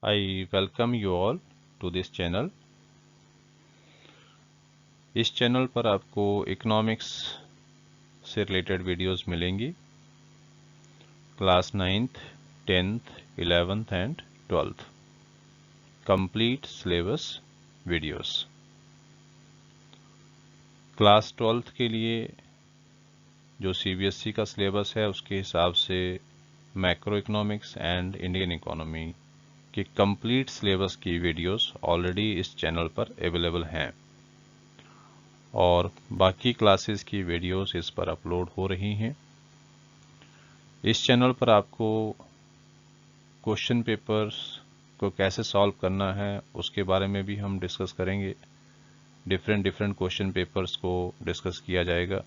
I welcome you all to this channel. इस channel पर आपको इकोनॉमिक्स से रिलेटेड वीडियोस मिलेंगी। Class 9th, 10th, 11th and 12th complete syllabus videos. Class 12th के लिए जो सीबीएसई का सिलेबस है उसके हिसाब से macro economics and Indian economy की कंप्लीट सिलेबस की वीडियोस ऑलरेडी इस चैनल पर अवेलेबल हैं और बाकी क्लासेस की वीडियोस इस पर अपलोड हो रही हैं। इस चैनल पर आपको क्वेश्चन पेपर्स को कैसे सॉल्व करना है उसके बारे में भी हम डिस्कस करेंगे। डिफरेंट क्वेश्चन पेपर्स को डिस्कस किया जाएगा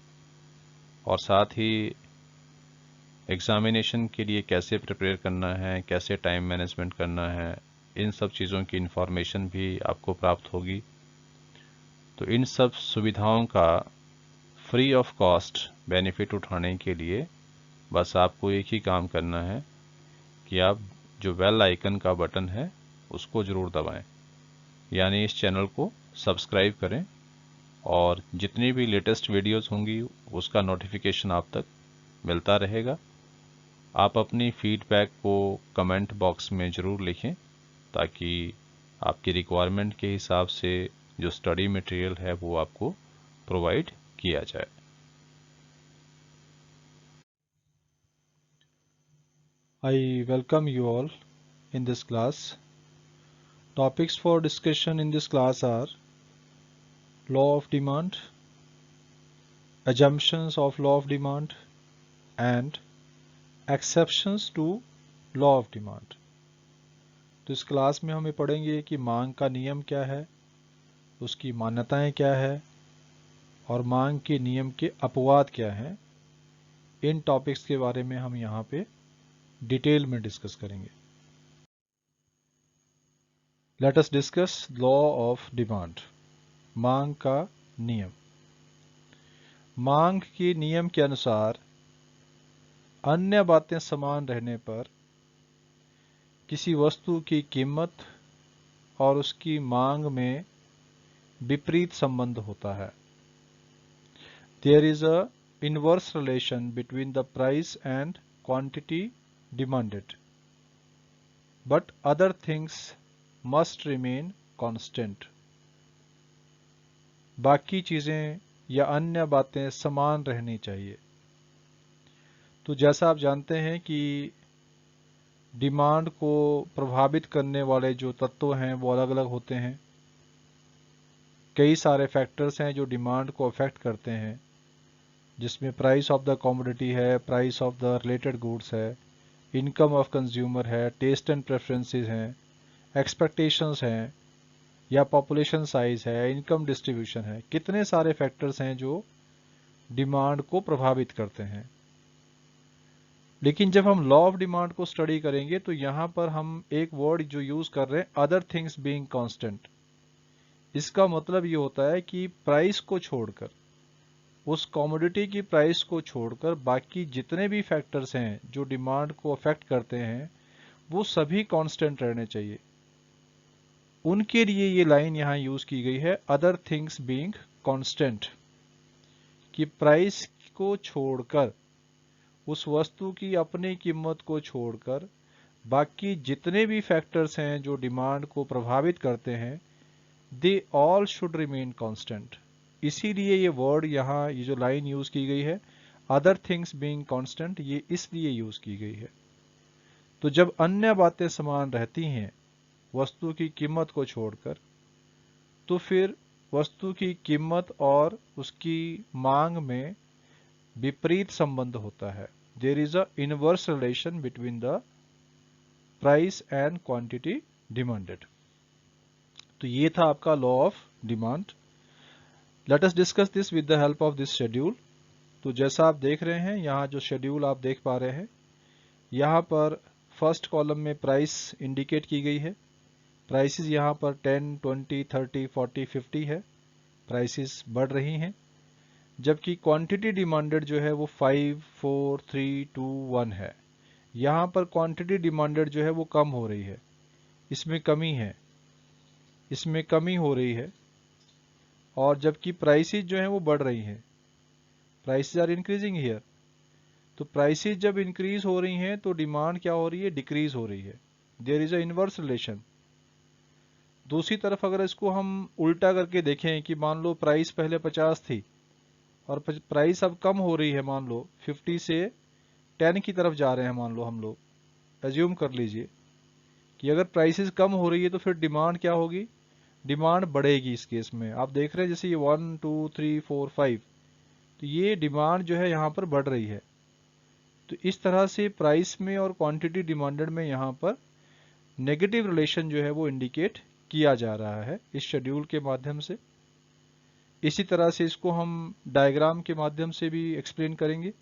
और साथ ही एग्जामिनेशन के लिए कैसे प्रिपेयर करना है, कैसे टाइम मैनेजमेंट करना है, इन सब चीज़ों की इन्फॉर्मेशन भी आपको प्राप्त होगी। तो इन सब सुविधाओं का फ्री ऑफ कॉस्ट बेनिफिट उठाने के लिए बस आपको एक ही काम करना है कि आप जो बेल आइकन का बटन है उसको ज़रूर दबाएं, यानी इस चैनल को सब्सक्राइब करें और जितनी भी लेटेस्ट वीडियोस होंगी उसका नोटिफिकेशन आप तक मिलता रहेगा। आप अपनी फीडबैक को कमेंट बॉक्स में ज़रूर लिखें ताकि आपकी रिक्वायरमेंट के हिसाब से जो स्टडी मटेरियल है वो आपको प्रोवाइड किया जाए। I welcome you all in this class. Topics for discussion in this class are law of demand, assumptions of law of demand, and exceptions to law of demand. तो इस class में हमें पढ़ेंगे कि मांग का नियम क्या है, उसकी मान्यताएं क्या है और मांग के नियम के अपवाद क्या हैं। इन टॉपिक्स के बारे में हम यहाँ पे डिटेल में डिस्कस करेंगे। Late us discuss law of demand, मांग का नियम। मांग के नियम के अनुसार अन्य बातें समान रहने पर किसी वस्तु की कीमत और उसकी मांग में विपरीत संबंध होता है। There is a inverse relation between the price and quantity demanded, but other things must remain constant. बाकी चीजें या अन्य बातें समान रहनी चाहिए। तो जैसा आप जानते हैं कि डिमांड को प्रभावित करने वाले जो तत्व हैं वो अलग अलग होते हैं। कई सारे फैक्टर्स हैं जो डिमांड को अफेक्ट करते हैं, जिसमें प्राइस ऑफ द कमोडिटी है, price of the related goods है, इनकम ऑफ कंज्यूमर है, टेस्ट एंड प्रेफरेंसेस हैं, एक्सपेक्टेशंस हैं या पॉपुलेशन साइज है, इनकम डिस्ट्रीब्यूशन है। कितने सारे फैक्टर्स हैं जो डिमांड को प्रभावित करते हैं। लेकिन जब हम लॉ ऑफ डिमांड को स्टडी करेंगे तो यहाँ पर हम एक वर्ड जो यूज कर रहे हैं, अदर थिंग्स बीइंग कांस्टेंट। इसका मतलब ये होता है कि प्राइस को छोड़कर, उस कमोडिटी की प्राइस को छोड़कर बाकी जितने भी फैक्टर्स हैं जो डिमांड को अफेक्ट करते हैं वो सभी कांस्टेंट रहने चाहिए। उनके लिए ये लाइन यहाँ यूज की गई है, अदर थिंग्स बीइंग कांस्टेंट, कि प्राइस को छोड़कर, उस वस्तु की अपनी कीमत को छोड़कर बाकी जितने भी फैक्टर्स हैं जो डिमांड को प्रभावित करते हैं, they all should remain constant. इसीलिए ये वर्ड यहाँ, ये जो लाइन यूज की गई है, अदर थिंग्स बीइंग कांस्टेंट, ये इसलिए यूज की गई है। तो जब अन्य बातें समान रहती हैं वस्तु की कीमत को छोड़कर, तो फिर वस्तु की कीमत और उसकी मांग में विपरीत संबंध होता है। There is a inverse relation between the price and quantity demanded. तो ये था आपका law of demand. Let us discuss this with the help of this schedule. तो जैसा आप देख रहे हैं, यहाँ जो शेड्यूल आप देख पा रहे हैं, यहाँ पर फर्स्ट कॉलम में प्राइस इंडिकेट की गई है। प्राइसेस यहाँ पर 10, 20, 30, 40, 50 है। प्राइसेस बढ़ रही हैं, जबकि क्वांटिटी डिमांडेड जो है वो 5, 4, 3, 2, 1 है। यहाँ पर क्वांटिटी डिमांडेड जो है वो कम हो रही है। इसमें कमी है, इसमें कमी हो रही है, और जबकि प्राइसेस जो हैं वो बढ़ रही हैं, प्राइसेस आर इंक्रीजिंग हियर। तो प्राइसेस जब इंक्रीज हो रही हैं तो डिमांड क्या हो रही है, डिक्रीज हो रही है। There is a inverse relation. दूसरी तरफ अगर इसको हम उल्टा करके देखें कि मान लो प्राइस पहले 50 थी और प्राइस अब कम हो रही है, मान लो 50 से 10 की तरफ जा रहे हैं, मान लो हम लोग एज्यूम कर लीजिए कि अगर प्राइसेस कम हो रही है तो फिर डिमांड क्या होगी, डिमांड बढ़ेगी। इस केस में आप देख रहे हैं जैसे ये 1 2 3 4 5, तो ये डिमांड जो है यहाँ पर बढ़ रही है। तो इस तरह से प्राइस में और क्वांटिटी डिमांडेड में यहाँ पर नेगेटिव रिलेशन जो है वो इंडिकेट किया जा रहा है इस शेड्यूल के माध्यम से। इसी तरह से इसको हम डायग्राम के माध्यम से भी एक्सप्लेन करेंगे।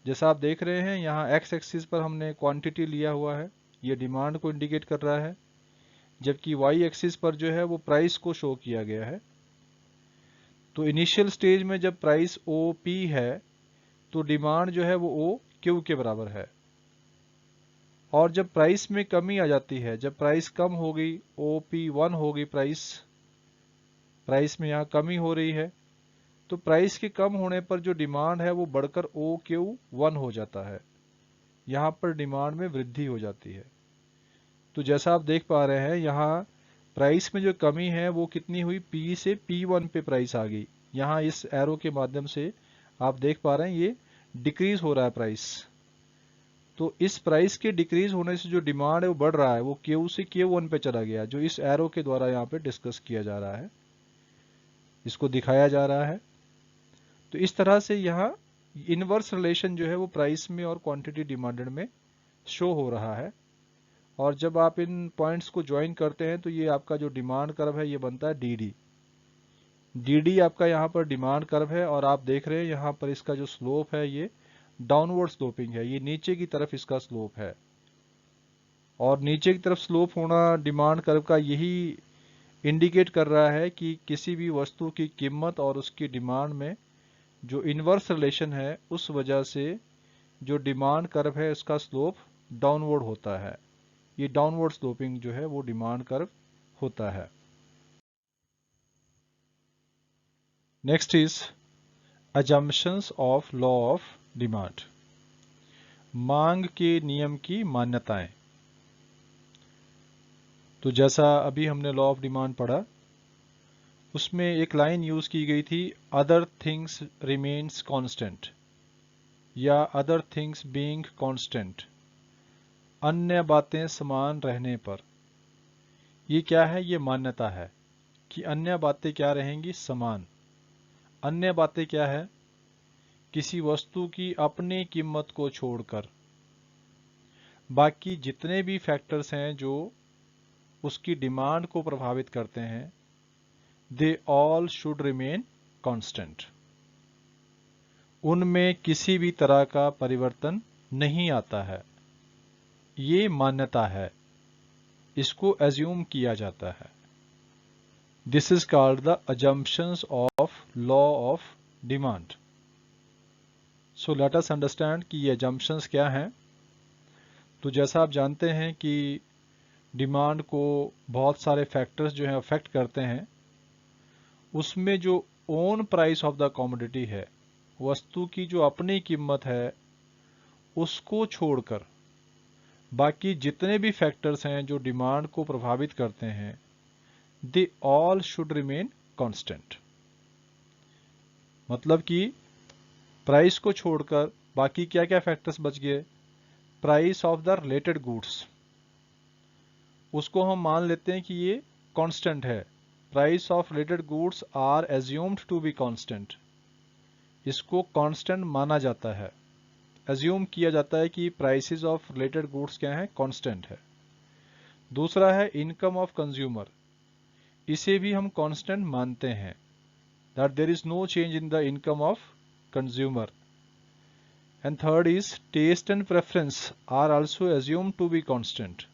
जैसा आप देख रहे हैं यहाँ एक्स एक्सिस पर हमने क्वांटिटी लिया हुआ है, ये डिमांड को इंडिकेट कर रहा है, जबकि वाई एक्सिस पर जो है वो प्राइस को शो किया गया है। तो इनिशियल स्टेज में जब प्राइस ओ पी है तो डिमांड जो है वो ओ क्यू के बराबर है, और जब प्राइस में कमी आ जाती है, जब प्राइस कम हो गई, ओ पी 1 हो गई, प्राइस में यहाँ कमी हो रही है, तो प्राइस के कम होने पर जो डिमांड है वो बढ़कर ओ क्यू 1 हो जाता है, यहाँ पर डिमांड में वृद्धि हो जाती है। तो जैसा आप देख पा रहे हैं यहाँ प्राइस में जो कमी है वो कितनी हुई, P से P1 पे प्राइस आ गई। यहाँ इस एरो के माध्यम से आप देख पा रहे हैं ये डिक्रीज हो रहा है प्राइस। तो इस प्राइस के डिक्रीज होने से जो डिमांड है वो बढ़ रहा है, वो Q से Q1 पे चला गया, जो इस एरो के द्वारा यहाँ पे डिस्कस किया जा रहा है, इसको दिखाया जा रहा है। तो इस तरह से यहाँ इनवर्स रिलेशन जो है वो प्राइस में और क्वांटिटी डिमांडेड में शो हो रहा है। और जब आप इन पॉइंट्स को ज्वाइन करते हैं तो ये आपका जो डिमांड कर्व है ये बनता है डी डी आपका यहाँ पर डिमांड कर्व है, और आप देख रहे हैं यहाँ पर इसका जो स्लोप है ये डाउनवर्ड स्लोपिंग है, ये नीचे की तरफ इसका स्लोप है। और नीचे की तरफ स्लोप होना डिमांड कर्व का यही इंडिकेट कर रहा है कि किसी भी वस्तु की कीमत और उसकी डिमांड में जो इनवर्स रिलेशन है उस वजह से जो डिमांड कर्व है उसका स्लोप डाउनवर्ड होता है। ये डाउनवर्ड स्लोपिंग जो है वो डिमांड कर्व होता है। Next is assumptions of law of demand, मांग के नियम की मान्यताएं। तो जैसा अभी हमने लॉ ऑफ डिमांड पढ़ा, उसमें एक लाइन यूज की गई थी, अदर थिंग्स रिमेन्स कांस्टेंट या अदर थिंग्स बीइंग कांस्टेंट, अन्य बातें समान रहने पर। ये क्या है, ये मान्यता है कि अन्य बातें क्या रहेंगी, समान। अन्य बातें क्या है, किसी वस्तु की अपनी कीमत को छोड़कर बाकी जितने भी फैक्टर्स हैं जो उसकी डिमांड को प्रभावित करते हैं, they all should remain constant. उनमें किसी भी तरह का परिवर्तन नहीं आता है, ये मान्यता है, इसको एज्यूम किया जाता है। This is called the assumptions of law of demand. So let us understand कि ये अजम्पशंस क्या हैं। तो जैसा आप जानते हैं कि डिमांड को बहुत सारे फैक्टर्स जो हैं अफेक्ट करते हैं, उसमें जो own price of the commodity है, वस्तु की जो अपनी कीमत है, उसको छोड़कर बाकी जितने भी फैक्टर्स हैं जो डिमांड को प्रभावित करते हैं, they all should remain constant. मतलब कि प्राइस को छोड़कर बाकी क्या क्या फैक्टर्स बच गए, price of the related goods, उसको हम मान लेते हैं कि ये कांस्टेंट है। Price of related goods are assumed to be constant, इसको कांस्टेंट माना जाता है, एज्यूम किया जाता है कि प्राइसेस ऑफ रिलेटेड गुड्स क्या है, कांस्टेंट है। दूसरा है इनकम ऑफ कंज्यूमर, इसे भी हम कांस्टेंट मानते हैं, that there is no change in the income of consumer. And third is taste and preference are also assume to be constant,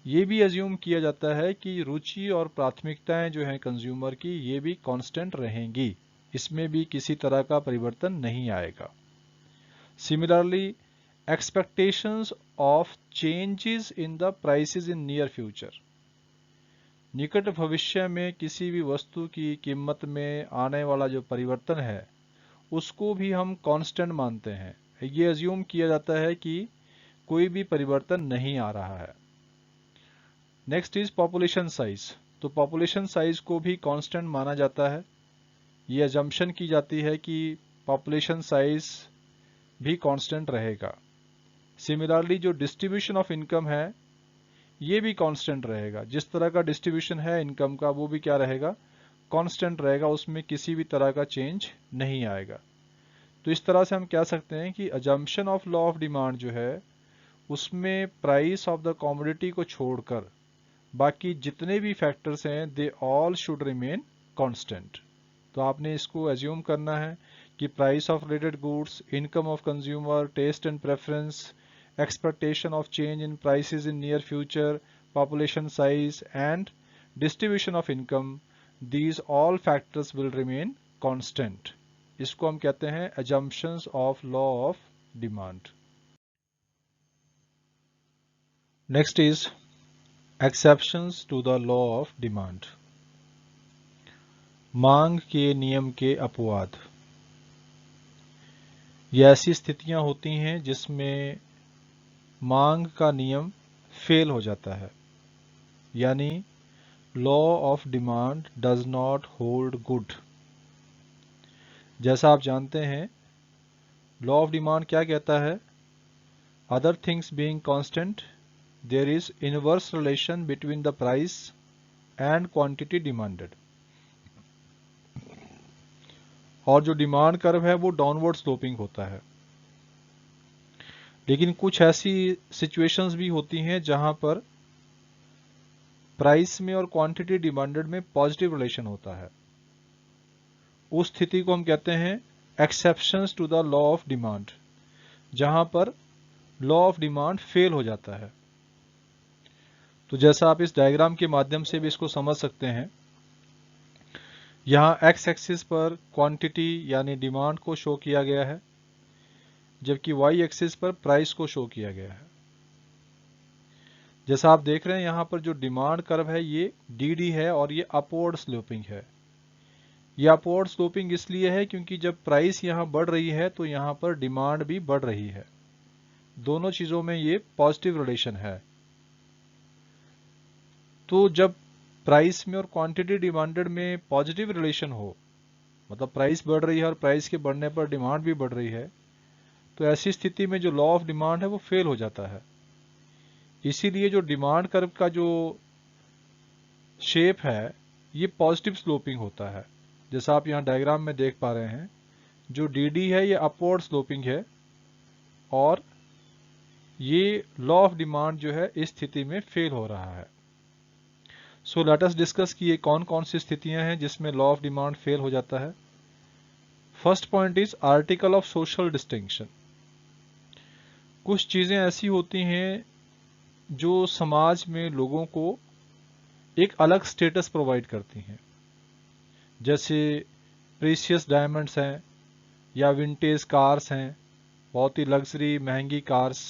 ये भी एज्यूम किया जाता है कि रुचि और प्राथमिकताएं जो हैं कंज्यूमर की, ये भी कांस्टेंट रहेंगी, इसमें भी किसी तरह का परिवर्तन नहीं आएगा। Similarly expectations of changes in the prices in near future. निकट भविष्य में किसी भी वस्तु की कीमत में आने वाला जो परिवर्तन है उसको भी हम कांस्टेंट मानते हैं। ये अज्यूम किया जाता है कि कोई भी परिवर्तन नहीं आ रहा है। Next is population size. तो पॉपुलेशन साइज को भी कांस्टेंट माना जाता है। ये अजम्पशन की जाती है कि पॉपुलेशन साइज भी कांस्टेंट रहेगा। सिमिलरली जो डिस्ट्रीब्यूशन ऑफ इनकम है ये भी कांस्टेंट रहेगा। जिस तरह का डिस्ट्रीब्यूशन है इनकम का वो भी क्या रहेगा, कांस्टेंट रहेगा, उसमें किसी भी तरह का चेंज नहीं आएगा। तो इस तरह से हम कह सकते हैं कि assumption of law of demand जो है उसमें प्राइस ऑफ द कमोडिटी को छोड़कर बाकी जितने भी फैक्टर्स हैं they all should remain constant. तो आपने इसको एज्यूम करना है कि price of related goods, income of consumer, taste and preference, expectation of change in prices in near future, population size and distribution of income, these all factors will remain constant. इसको हम कहते हैं assumptions of law of demand. Next is exceptions to the law of demand. मांग के नियम के अपवाद। ये ऐसी स्थितियां होती हैं जिसमें मांग का नियम फेल हो जाता है, यानी law of demand does not hold good. जैसा आप जानते हैं लॉ ऑफ डिमांड क्या कहता है, other things being constant there is inverse relation between the price and quantity demanded. और जो डिमांड कर्व है वो डाउनवर्ड स्लोपिंग होता है। लेकिन कुछ ऐसी सिचुएशंस भी होती हैं जहां पर प्राइस में और क्वांटिटी डिमांडेड में पॉजिटिव रिलेशन होता है। उस स्थिति को हम कहते हैं exceptions to the law of demand, जहां पर लॉ ऑफ डिमांड फेल हो जाता है। तो जैसा आप इस डायग्राम के माध्यम से भी इसको समझ सकते हैं, यहां एक्स एक्सिस पर क्वांटिटी यानी डिमांड को शो किया गया है, जबकि वाई एक्सिस पर प्राइस को शो किया गया है। जैसा आप देख रहे हैं यहां पर जो डिमांड कर्व है ये डी है और ये अपवर्ड स्लोपिंग है। ये अपवर्ड स्लोपिंग इसलिए है क्योंकि जब प्राइस यहां बढ़ रही है तो यहां पर डिमांड भी बढ़ रही है। दोनों चीजों में ये पॉजिटिव रिलेशन है। तो जब प्राइस में और क्वांटिटी डिमांडेड में पॉजिटिव रिलेशन हो, मतलब प्राइस बढ़ रही है और प्राइस के बढ़ने पर डिमांड भी बढ़ रही है, तो ऐसी स्थिति में जो लॉ ऑफ डिमांड है वो फेल हो जाता है। इसीलिए जो डिमांड कर्व का जो शेप है ये पॉजिटिव स्लोपिंग होता है। जैसा आप यहाँ डायग्राम में देख पा रहे हैं, जो डी है ये अपवर्ड स्लोपिंग है और ये लॉ ऑफ डिमांड जो है इस स्थिति में फेल हो रहा है। सो लेट अस डिस्कस कि ये कौन कौन सी स्थितियां हैं जिसमें लॉ ऑफ डिमांड फेल हो जाता है। First point is article of social distinction. कुछ चीजें ऐसी होती हैं जो समाज में लोगों को एक अलग स्टेटस प्रोवाइड करती हैं, जैसे प्रीशियस डायमंड्स हैं या विंटेज कार्स हैं, बहुत ही लग्जरी महंगी कार्स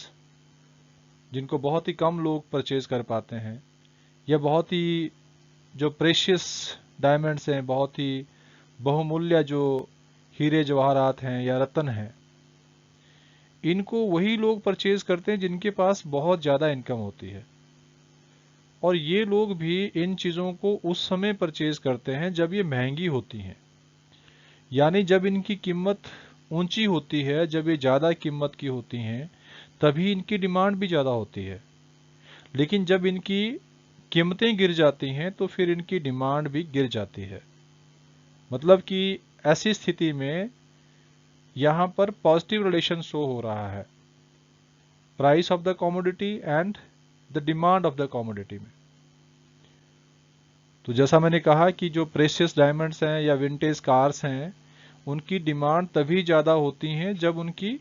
जिनको बहुत ही कम लोग परचेज कर पाते हैं, या बहुत ही जो प्रेशियस डायमंड्स हैं, बहुत ही बहुमूल्य जो हीरे जवाहरात हैं या रत्न हैं, इनको वही लोग परचेज करते हैं जिनके पास बहुत ज़्यादा इनकम होती है। और ये लोग भी इन चीज़ों को उस समय परचेज करते हैं जब ये महंगी होती हैं, यानी जब इनकी कीमत ऊंची होती है, जब ये ज़्यादा कीमत की होती हैं तभी इनकी डिमांड भी ज़्यादा होती है। लेकिन जब इनकी कीमतें गिर जाती हैं तो फिर इनकी डिमांड भी गिर जाती है। मतलब कि ऐसी स्थिति में यहाँ पर पॉजिटिव रिलेशन शो हो रहा है price of the commodity and the demand of the commodity में। तो जैसा मैंने कहा कि जो प्रेशियस डायमंड्स हैं या विंटेज कार्स हैं उनकी डिमांड तभी ज़्यादा होती हैं जब उनकी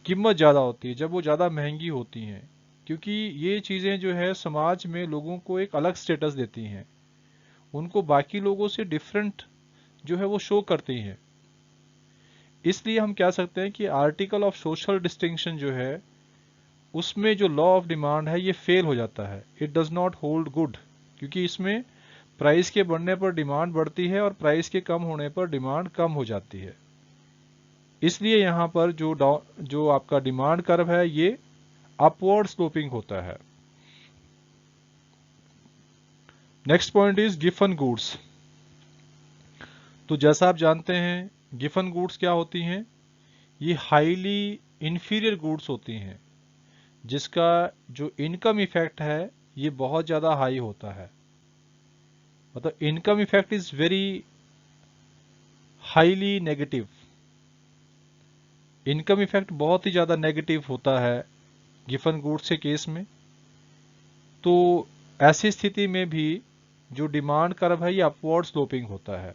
कीमत ज़्यादा होती है, जब वो ज़्यादा महंगी होती हैं, क्योंकि ये चीज़ें जो है समाज में लोगों को एक अलग स्टेटस देती हैं, उनको बाकी लोगों से डिफरेंट जो है वो शो करती हैं। इसलिए हम कह सकते हैं कि आर्टिकल ऑफ सोशल डिस्टिंक्शन जो है उसमें जो लॉ ऑफ डिमांड है ये फेल हो जाता है, it does not hold good, क्योंकि इसमें प्राइस के बढ़ने पर डिमांड बढ़ती है और प्राइस के कम होने पर डिमांड कम हो जाती है। इसलिए यहाँ पर जो आपका डिमांड कर्व है ये अपवर्ड स्लोपिंग होता है। Next point is Giffen goods. तो जैसा आप जानते हैं गिफन गुड्स क्या होती हैं, ये हाईली इंफीरियर गुड्स होती हैं जिसका जो इनकम इफेक्ट है ये बहुत ज़्यादा हाई होता है। मतलब income effect is very highly negative, income effect बहुत ही ज़्यादा नेगेटिव होता है गिफन गुड्स के केस में। तो ऐसी स्थिति में भी जो डिमांड कर्व है ये अपवर्ड स्लोपिंग होता है।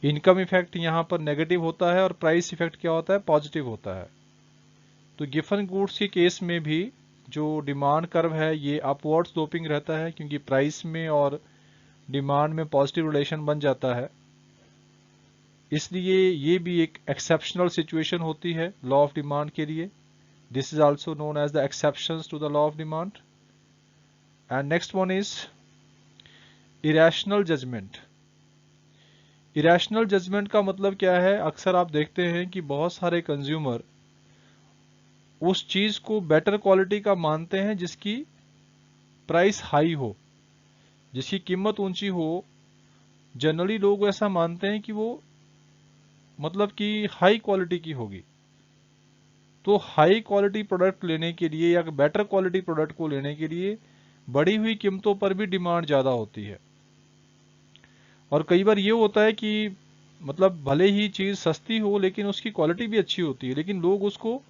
इनकम इफेक्ट यहाँ पर नेगेटिव होता है और प्राइस इफेक्ट क्या होता है, पॉजिटिव होता है। तो गिफन गुड्स के केस में भी जो डिमांड कर्व है ये अपवर्ड स्लोपिंग रहता है, क्योंकि प्राइस में और डिमांड में पॉजिटिव रिलेशन बन जाता है। इसलिए ये भी एक एक्सेप्शनल सिचुएशन होती है लॉ ऑफ डिमांड के लिए। This is also known as the exceptions to the law of demand. And next one is irrational judgement. Irrational judgement का मतलब क्या है, अक्सर आप देखते हैं कि बहुत सारे कंज्यूमर उस चीज को बेटर क्वालिटी का मानते हैं जिसकी प्राइस हाई हो, जिसकी कीमत ऊंची हो। जनरली लोग ऐसा मानते हैं कि वो मतलब कि हाई क्वालिटी की होगी। तो हाई क्वालिटी प्रोडक्ट लेने के लिए या बेटर क्वालिटी प्रोडक्ट को लेने के लिए बढ़ी हुई कीमतों पर भी डिमांड ज़्यादा होती है। और कई बार ये होता है कि मतलब भले ही चीज़ सस्ती हो लेकिन उसकी क्वालिटी भी अच्छी होती है, लेकिन लोग उसको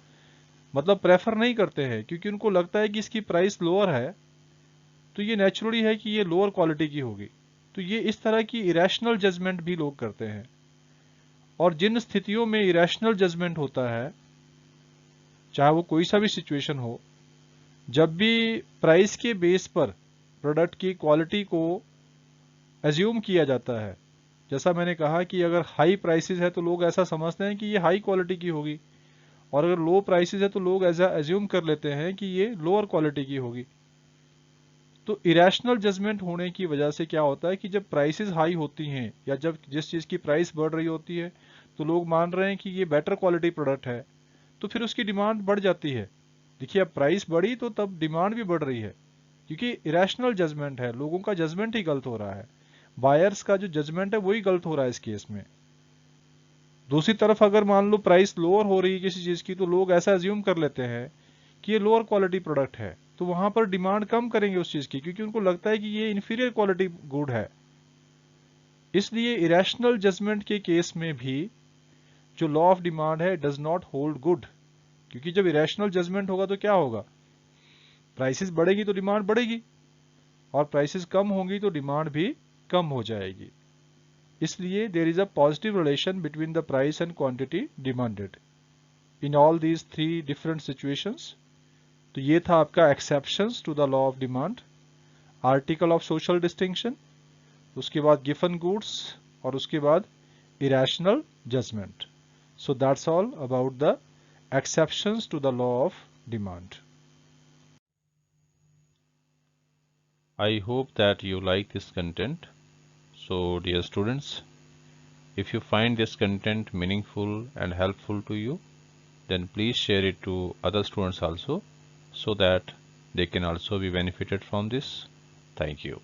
मतलब प्रेफर नहीं करते हैं क्योंकि उनको लगता है कि इसकी प्राइस लोअर है तो ये नेचुरली है कि ये लोअर क्वालिटी की होगी। तो ये इस तरह की इरेशनल जजमेंट भी लोग करते हैं। और जिन स्थितियों में इरेशनल जजमेंट होता है, चाहे वो कोई सा भी सिचुएशन हो, जब भी प्राइस के बेस पर प्रोडक्ट की क्वालिटी को एज्यूम किया जाता है, जैसा मैंने कहा कि अगर हाई प्राइसेस है तो लोग ऐसा समझते हैं कि ये हाई क्वालिटी की होगी, और अगर लो प्राइसेस है तो लोग ऐसा एज्यूम कर लेते हैं कि ये लोअर क्वालिटी की होगी। तो इरेशनल जजमेंट होने की वजह से क्या होता है कि जब प्राइसेस हाई होती हैं या जब जिस चीज़ की प्राइस बढ़ रही होती है तो लोग मान रहे हैं कि ये बेटर क्वालिटी प्रोडक्ट है, तो फिर उसकी डिमांड बढ़ जाती है। देखिए अब प्राइस बढ़ी तो तब डिमांड भी बढ़ रही है, क्योंकि इरेशनल जजमेंट है, लोगों का जजमेंट ही गलत हो रहा है, बायर्स का जो जजमेंट है वही गलत हो रहा है इस केस में। दूसरी तरफ अगर मान लो प्राइस लोअर हो रही है किसी चीज़ की तो लोग ऐसा एज्यूम कर लेते हैं कि ये लोअर क्वालिटी प्रोडक्ट है, तो वहां पर डिमांड कम करेंगे उस चीज़ की, क्योंकि उनको लगता है कि ये इन्फीरियर क्वालिटी गुड है। इसलिए इरेशनल जजमेंट के केस में भी जो लॉ ऑफ डिमांड है डज नॉट होल्ड गुड, क्योंकि जब इरेशनल जजमेंट होगा तो क्या होगा, प्राइसेस बढ़ेगी तो डिमांड बढ़ेगी और प्राइसेस कम होंगी तो डिमांड भी कम हो जाएगी। इसलिए there is a positive relation between the price and quantity demanded in all these three different situations. तो ये था आपका exceptions to the law of demand, article of social distinction, उसके बाद गिफन गुड्स और उसके बाद irrational judgement. So that's all about the exceptions to the law of demand. I hope that you like this content. So dear students, if you find this content meaningful and helpful to you, then please share it to other students also so that they can also be benefited from this. Thank you.